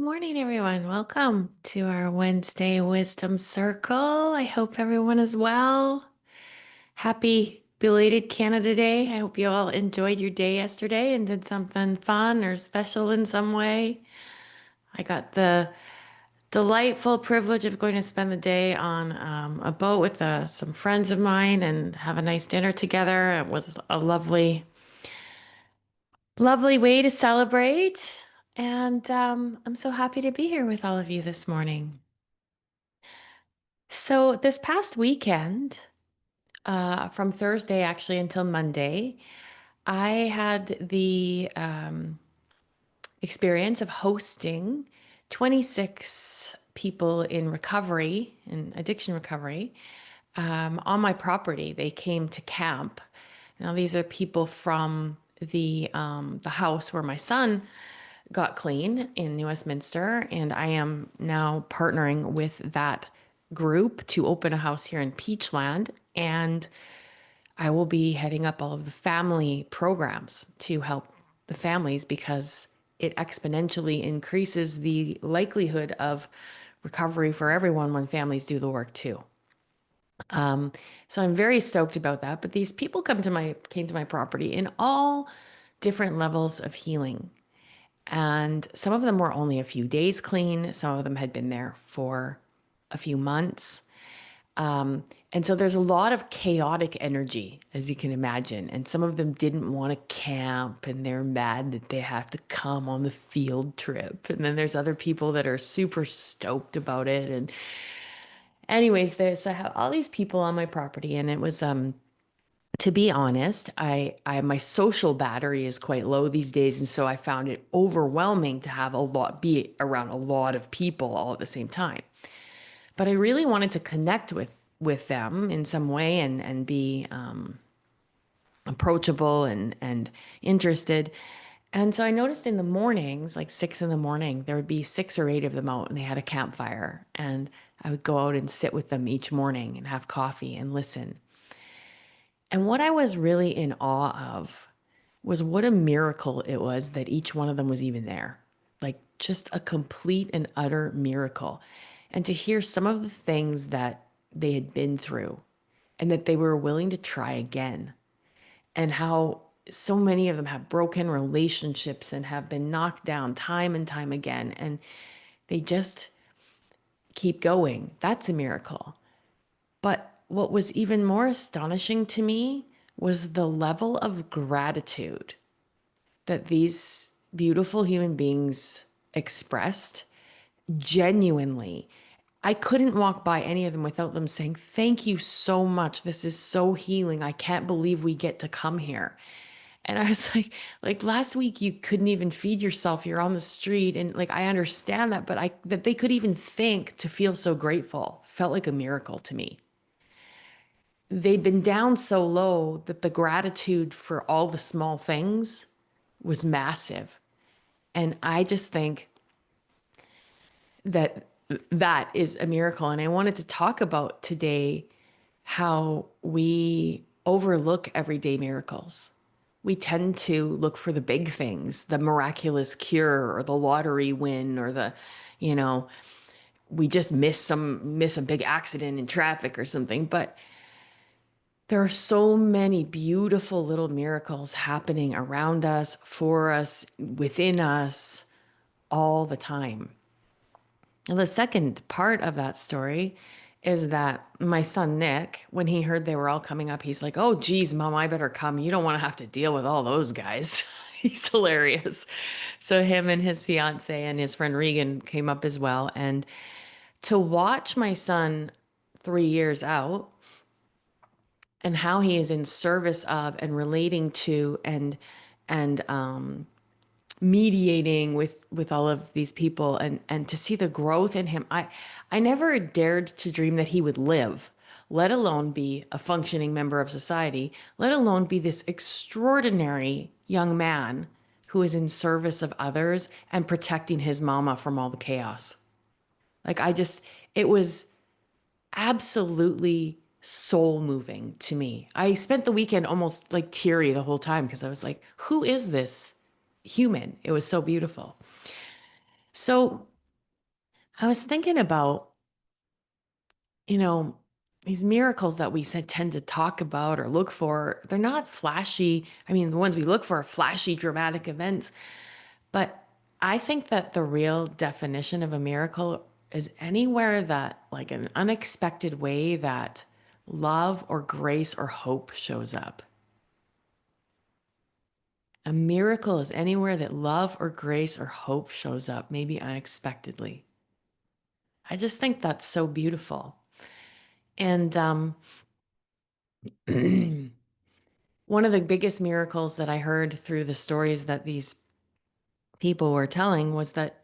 Morning, everyone. Welcome to our Wednesday Wisdom Circle. I hope everyone is well. Happy belated Canada Day. I hope you all enjoyed your day yesterday and did something fun or special in some way. I got the delightful privilege of going to spend the day on a boat with some friends of mine and have a nice dinner together. It was a lovely way to celebrate. And I'm so happy to be here with all of you this morning. So this past weekend, from Thursday actually until Monday, I had the experience of hosting 26 people in recovery, in addiction recovery, on my property. They came to camp. Now these are people from the house where my son got clean in New Westminster, and I am now partnering with that group to open a house here in Peachland, and I will be heading up all of the family programs to help the families because it exponentially increases the likelihood of recovery for everyone when families do the work too. So I'm very stoked about that. But these people came to my property in all different levels of healing. And some of them were only a few days clean. Some of them had been there for a few months. And so there's a lot of chaotic energy, as you can imagine. And some of them didn't want to camp and they're mad that they have to come on the field trip. And then there's other people that are super stoked about it. And anyways, I have all these people on my property, and it was to be honest, I my social battery is quite low these days, and so I found it overwhelming to have be around a lot of people all at the same time. But I really wanted to connect with them in some way and be approachable and interested. And so I noticed in the mornings, like 6 in the morning, there would be 6 or 8 of them out, and they had a campfire, and I would go out and sit with them each morning and have coffee and listen. And what I was really in awe of was what a miracle it was that each one of them was even there. Like just a complete and utter miracle. And to hear some of the things that they had been through and that they were willing to try again, and how so many of them have broken relationships and have been knocked down time and time again. And they just keep going. That's a miracle. But what was even more astonishing to me was the level of gratitude that these beautiful human beings expressed genuinely. I couldn't walk by any of them without them saying, "Thank you so much. This is so healing. I can't believe we get to come here." And I was like last week you couldn't even feed yourself. You're on the street, and like I understand that, but that they could even think to feel so grateful felt like a miracle to me. They'd been down so low that the gratitude for all the small things was massive. And I just think that that is a miracle. And I wanted to talk about today how we overlook everyday miracles. We tend to look for the big things, the miraculous cure or the lottery win or you know, we just miss a big accident in traffic or something. But there are so many beautiful little miracles happening around us, for us, within us, all the time. And the second part of that story is that my son Nick, when he heard they were all coming up, he's like, "Oh, geez, Mom, I better come. You don't want to have to deal with all those guys." He's hilarious. So him and his fiance and his friend Regan came up as well. And to watch my son 3 years out and how he is in service of and relating to and mediating with all of these people, and to see the growth in him. I never dared to dream that he would live, let alone be a functioning member of society, let alone be this extraordinary young man who is in service of others and protecting his mama from all the chaos. Like it was absolutely soul moving to me. I spent the weekend almost like teary the whole time because I was like, who is this human? It was so beautiful. So I was thinking about, you know, these miracles that we said tend to talk about or look for. They're not flashy. I mean, the ones we look for are flashy, dramatic events. But I think that the real definition of a miracle is anywhere that, like an unexpected way that love or grace or hope shows up. A miracle is anywhere that love or grace or hope shows up, maybe unexpectedly. I just think that's so beautiful. And one of the biggest miracles that I heard through the stories that these people were telling was that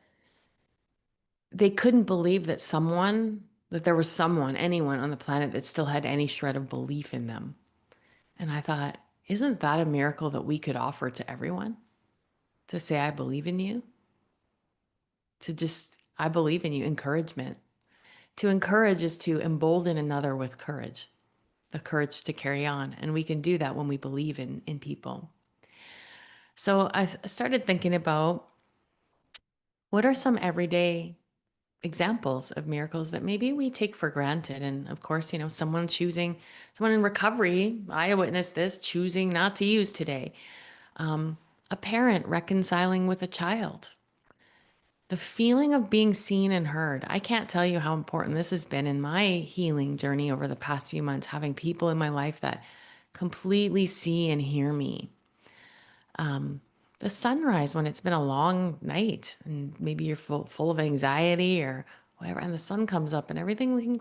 they couldn't believe that there was someone, anyone on the planet that still had any shred of belief in them. And I thought, isn't that a miracle that we could offer to everyone? To say, I believe in you, to just, I believe in you, encouragement. To encourage is to embolden another with courage, the courage to carry on. And we can do that when we believe in people. So I started thinking about what are some everyday examples of miracles that maybe we take for granted. And of course, someone in recovery, I witnessed this, choosing not to use today. A parent reconciling with a child. The feeling of being seen and heard. I can't tell you how important this has been in my healing journey over the past few months, having people in my life that completely see and hear me. The sunrise when it's been a long night and maybe you're full of anxiety or whatever, and the sun comes up and everything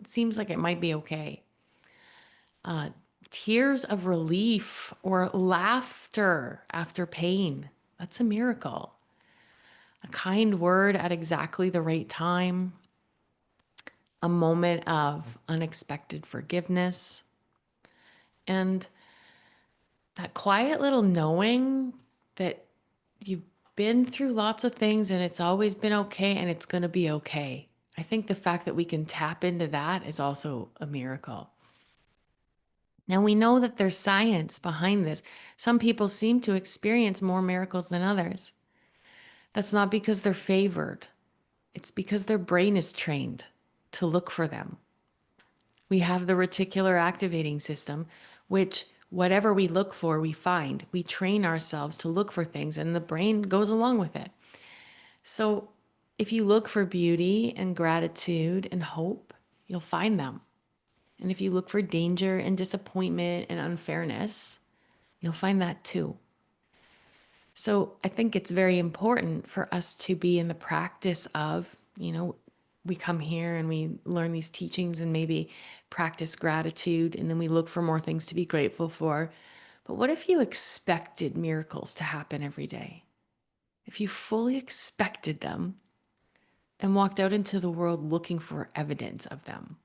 seems like it might be okay. Tears of relief or laughter after pain. That's a miracle. A kind word at exactly the right time. A moment of unexpected forgiveness. And that quiet little knowing that you've been through lots of things and it's always been okay and it's going to be okay. I think the fact that we can tap into that is also a miracle. Now we know that there's science behind this. Some people seem to experience more miracles than others. That's not because they're favored. It's because their brain is trained to look for them. We have the reticular activating system, which whatever we look for, we find. We train ourselves to look for things and the brain goes along with it. So if you look for beauty and gratitude and hope, you'll find them. And if you look for danger and disappointment and unfairness, you'll find that too. So I think it's very important for us to be in the practice of, we come here and we learn these teachings and maybe practice gratitude, and then we look for more things to be grateful for. But what if you expected miracles to happen every day? If you fully expected them and walked out into the world looking for evidence of them?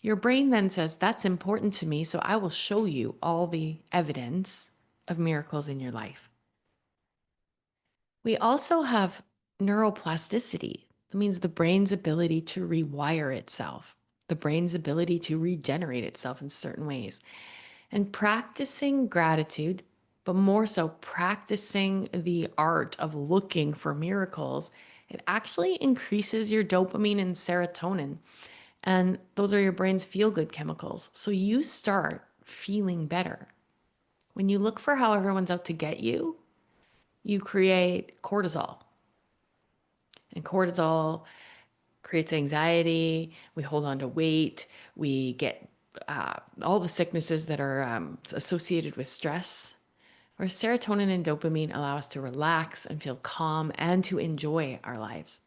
Your brain then says, that's important to me, so I will show you all the evidence of miracles in your life. We also have neuroplasticity. That means the brain's ability to rewire itself, the brain's ability to regenerate itself in certain ways. And practicing gratitude, but more so practicing the art of looking for miracles, it actually increases your dopamine and serotonin. And those are your brain's feel-good chemicals. So you start feeling better. When you look for how everyone's out to get you create cortisol. And cortisol creates anxiety. We hold on to weight. We get all the sicknesses that are associated with stress. Whereas serotonin and dopamine allow us to relax and feel calm and to enjoy our lives.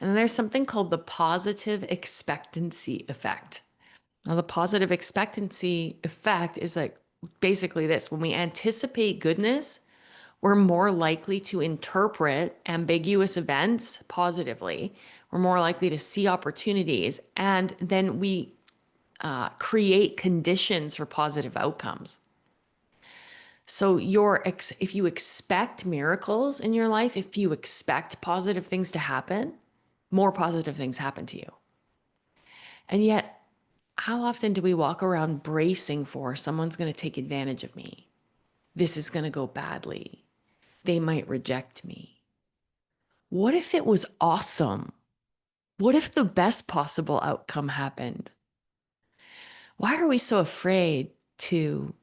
And then there's something called the positive expectancy effect. Now, the positive expectancy effect is like basically this: when we anticipate goodness, we're more likely to interpret ambiguous events positively. We're more likely to see opportunities, and then we create conditions for positive outcomes. So if you expect miracles in your life, if you expect positive things to happen, more positive things happen to you. And yet, how often do we walk around bracing for someone's going to take advantage of me? This is going to go badly. They might reject me. What if it was awesome? What if the best possible outcome happened? Why are we so afraid to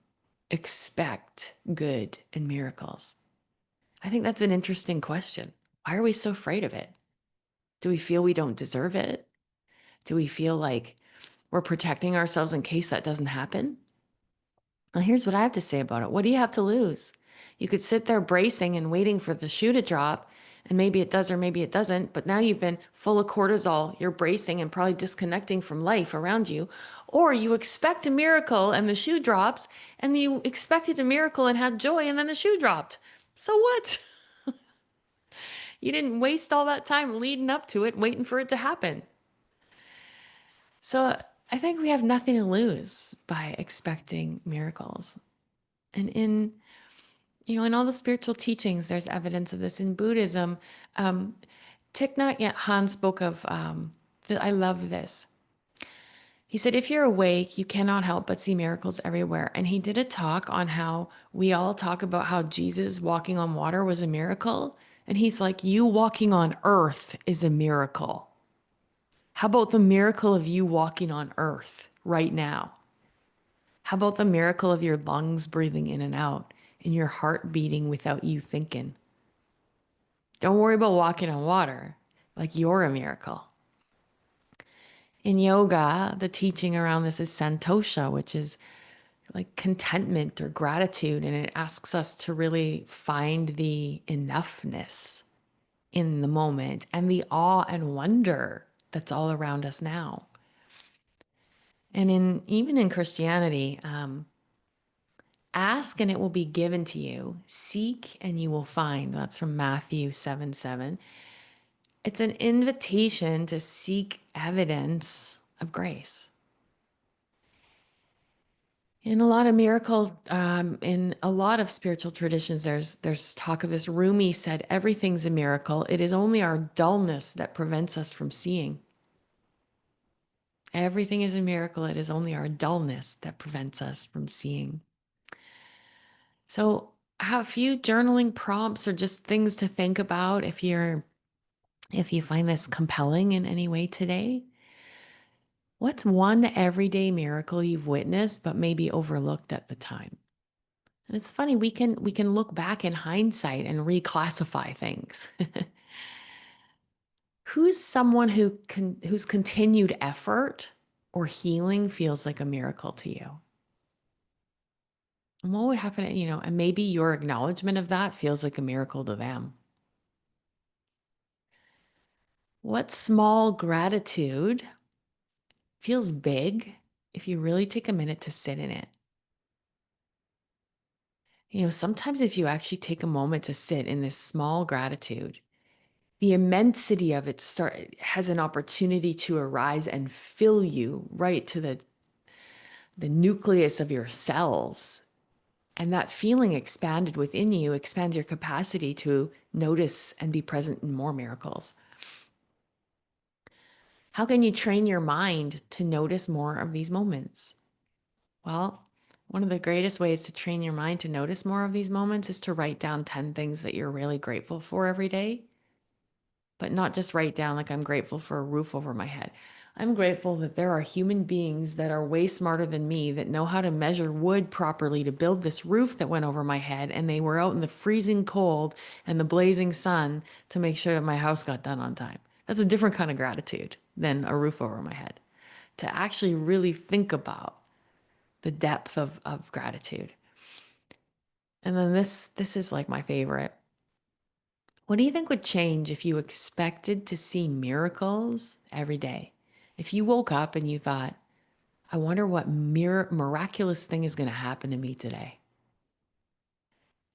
expect good and miracles? I think that's an interesting question. Why are we so afraid of it? Do we feel we don't deserve it? Do we feel like we're protecting ourselves in case that doesn't happen? Well, here's what I have to say about it. What do you have to lose? You could sit there bracing and waiting for the shoe to drop, and maybe it does or maybe it doesn't, but now you've been full of cortisol, you're bracing and probably disconnecting from life around you. Or you expect a miracle and the shoe drops, and you expected a miracle and had joy, and then the shoe dropped. So what? You didn't waste all that time leading up to it, waiting for it to happen. So I think we have nothing to lose by expecting miracles. And in all the spiritual teachings, there's evidence of this. In Buddhism, um, Thich Nhat Hanh spoke of, I love this. He said, if you're awake, you cannot help but see miracles everywhere. And he did a talk on how we all talk about how Jesus walking on water was a miracle. And he's like, you walking on earth is a miracle. How about the miracle of you walking on earth right now? How about the miracle of your lungs breathing in and out and your heart beating without you thinking? Don't worry about walking on water. Like you're a miracle. In yoga, the teaching around this is santosha, which is like contentment or gratitude. And it asks us to really find the enoughness in the moment and the awe and wonder that's all around us now. And even in Christianity, ask and it will be given to you. Seek and you will find. That's from Matthew 7:7. It's an invitation to seek evidence of grace. In a lot of in a lot of spiritual traditions, there's talk of this. Rumi said, "Everything's a miracle. It is only our dullness that prevents us from seeing." Everything is a miracle. It is only our dullness that prevents us from seeing. So, have a few journaling prompts or just things to think about if you find this compelling in any way today. What's one everyday miracle you've witnessed but maybe overlooked at the time? And it's funny, we can look back in hindsight and reclassify things. Who's someone whose continued effort or healing feels like a miracle to you? And what would happen, and maybe your acknowledgement of that feels like a miracle to them. What small gratitude feels big if you really take a minute to sit in it? Sometimes if you actually take a moment to sit in this small gratitude, the immensity of it has an opportunity to arise and fill you right to the nucleus of your cells. And that feeling expanded within you expands your capacity to notice and be present in more miracles. How can you train your mind to notice more of these moments? Well, one of the greatest ways to train your mind to notice more of these moments is to write down 10 things that you're really grateful for every day. But not just write down like I'm grateful for a roof over my head. I'm grateful that there are human beings that are way smarter than me that know how to measure wood properly to build this roof that went over my head. And they were out in the freezing cold and the blazing sun to make sure that my house got done on time. That's a different kind of gratitude than a roof over my head. To actually really think about the depth of gratitude. And then this is like my favorite. What do you think would change if you expected to see miracles every day? If you woke up and you thought, I wonder what miraculous thing is going to happen to me today.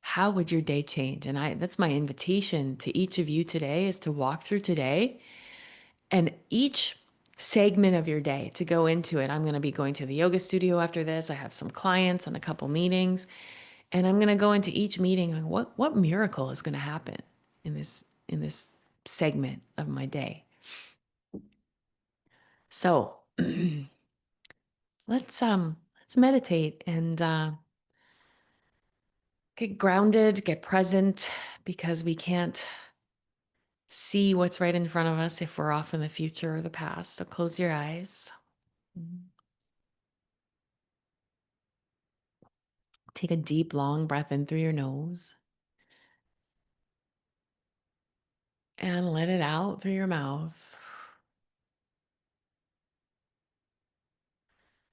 How would your day change? And that's my invitation to each of you today is to walk through today and each segment of your day to go into it. I'm going to be going to the yoga studio after this. I have some clients and a couple meetings, and I'm going to go into each meeting and what miracle is going to happen in this segment of my day. So let's meditate and get grounded, get present, because we can't see what's right in front of us if we're off in the future or the past. So close your eyes. Mhm. Take a deep, long breath in through your nose and let it out through your mouth.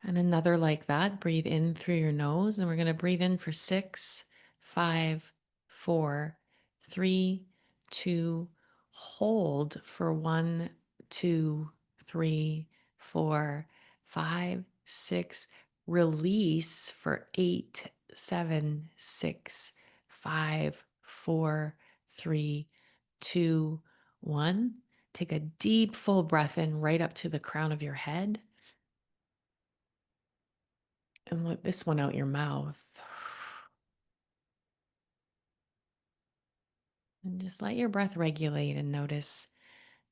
And another like that. Breathe in through your nose. And we're going to breathe in for 6, 5, 4, 3, 2. Hold for 1, 2, 3, 4, 5, 6. Release for 8, 7, 6, 5, 4, 3, 2, 1. Take a deep, full breath in right up to the crown of your head. And let this one out your mouth. And just let your breath regulate and notice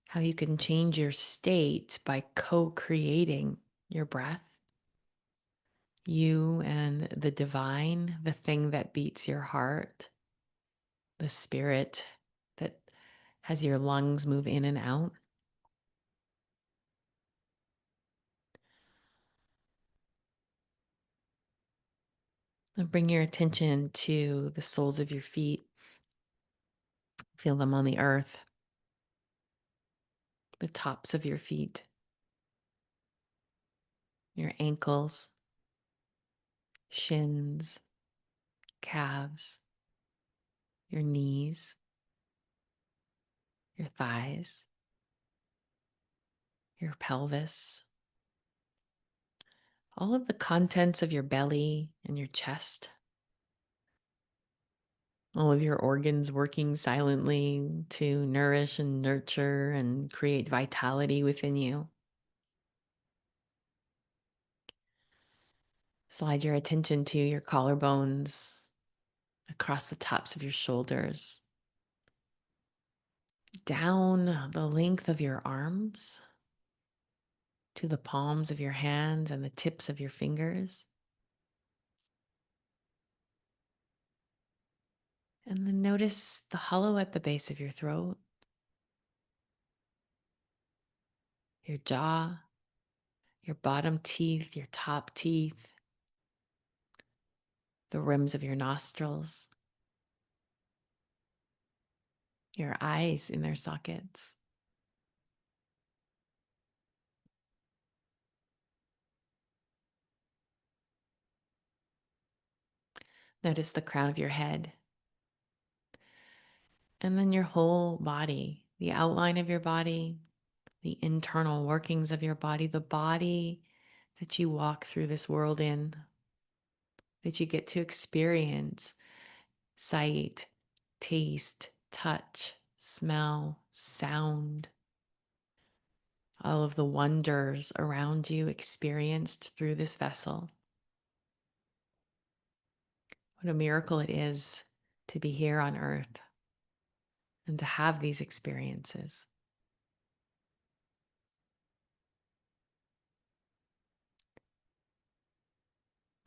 how you can change your state by co creating your breath. You and the divine, the thing that beats your heart, the spirit that has your lungs move in and out. And bring your attention to the soles of your feet. Feel them on the earth, the tops of your feet, your ankles, shins, calves, your knees, your thighs, your pelvis, all of the contents of your belly and your chest, all of your organs working silently to nourish and nurture and create vitality within you. Slide your attention to your collarbones, across the tops of your shoulders, down the length of your arms to the palms of your hands and the tips of your fingers. And then notice the hollow at the base of your throat, your jaw, your bottom teeth, your top teeth, the rims of your nostrils, your eyes in their sockets. Notice the crown of your head, and then your whole body, the outline of your body, the internal workings of your body, the body that you walk through this world in, that you get to experience sight, taste, touch, smell, sound, all of the wonders around you experienced through this vessel. What a miracle it is to be here on earth and to have these experiences.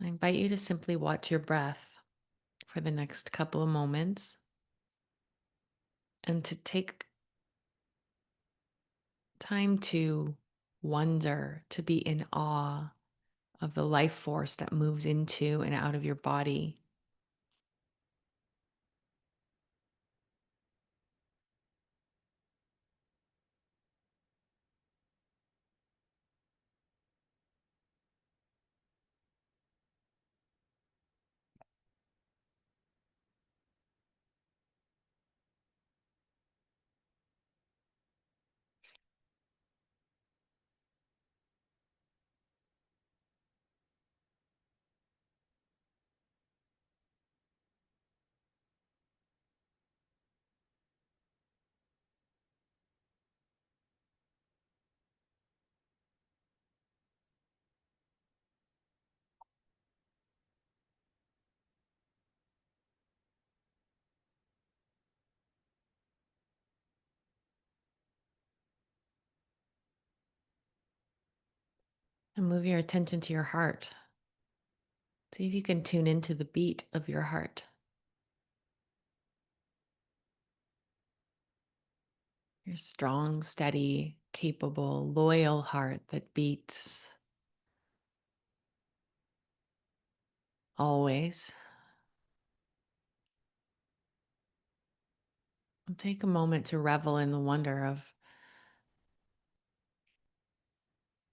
I invite you to simply watch your breath for the next couple of moments and to take time to wonder, to be in awe of the life force that moves into and out of your body. And move your attention to your heart. See if you can tune into the beat of your heart. Your strong, steady, capable, loyal heart that beats always. And take a moment to revel in the wonder of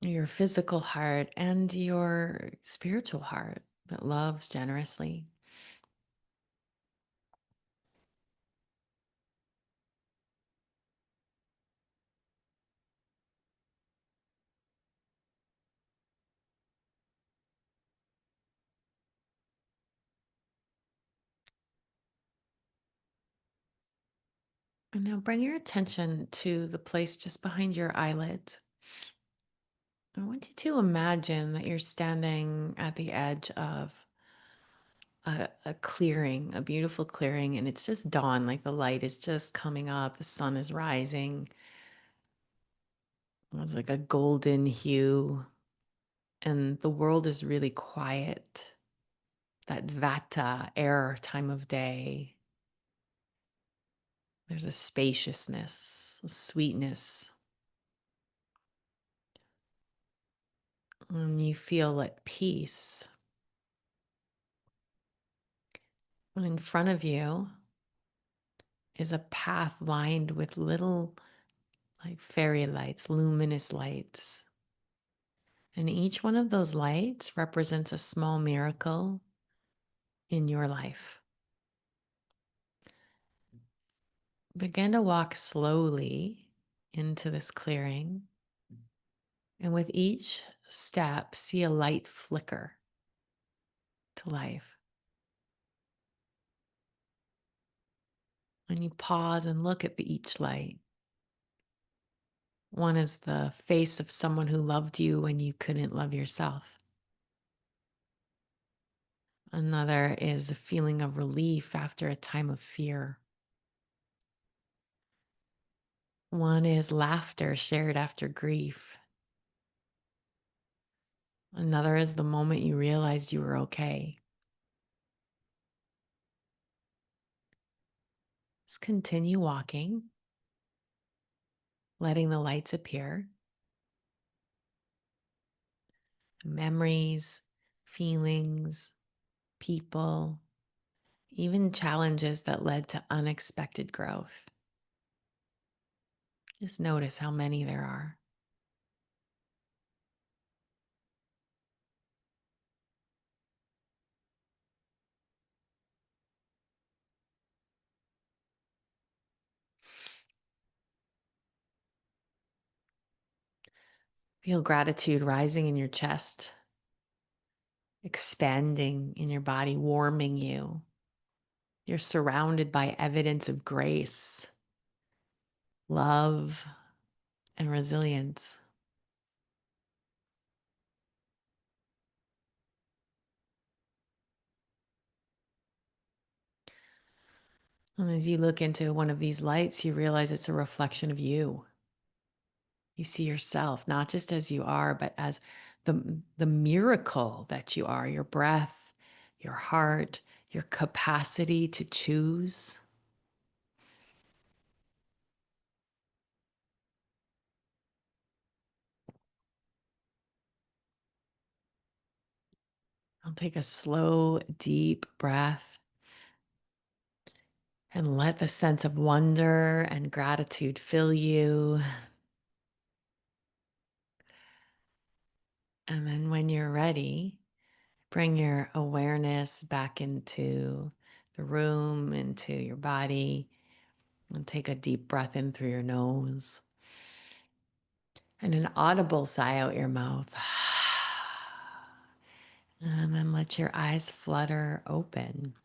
your physical heart and your spiritual heart that loves generously. And now bring your attention to the place just behind your eyelids. I want you to imagine that you're standing at the edge of a clearing, a beautiful clearing, and it's just dawn, like the light is just coming up, the sun is rising. It's like a golden hue, and the world is really quiet. That vata air time of day. There's a spaciousness, a sweetness, and you feel at peace. And in front of you is a path lined with little like fairy lights, luminous lights. And each one of those lights represents a small miracle in your life. Begin to walk slowly into this clearing. And with each step, see a light flicker to life. And you pause and look at each light. One is the face of someone who loved you when you couldn't love yourself. Another is a feeling of relief after a time of fear. One is laughter shared after grief. Another is the moment you realized you were okay. Just continue walking, letting the lights appear. Memories, feelings, people, even challenges that led to unexpected growth. Just notice how many there are. Feel gratitude rising in your chest, expanding in your body, warming you. You're surrounded by evidence of grace, love, and resilience. And as you look into one of these lights, you realize it's a reflection of you. You see yourself not just as you are, but as the miracle that you are, your breath, your heart, your capacity to choose. I'll take a slow, deep breath and let the sense of wonder and gratitude fill you. And then when you're ready, bring your awareness back into the room, into your body, and take a deep breath in through your nose and an audible sigh out your mouth. And then let your eyes flutter open.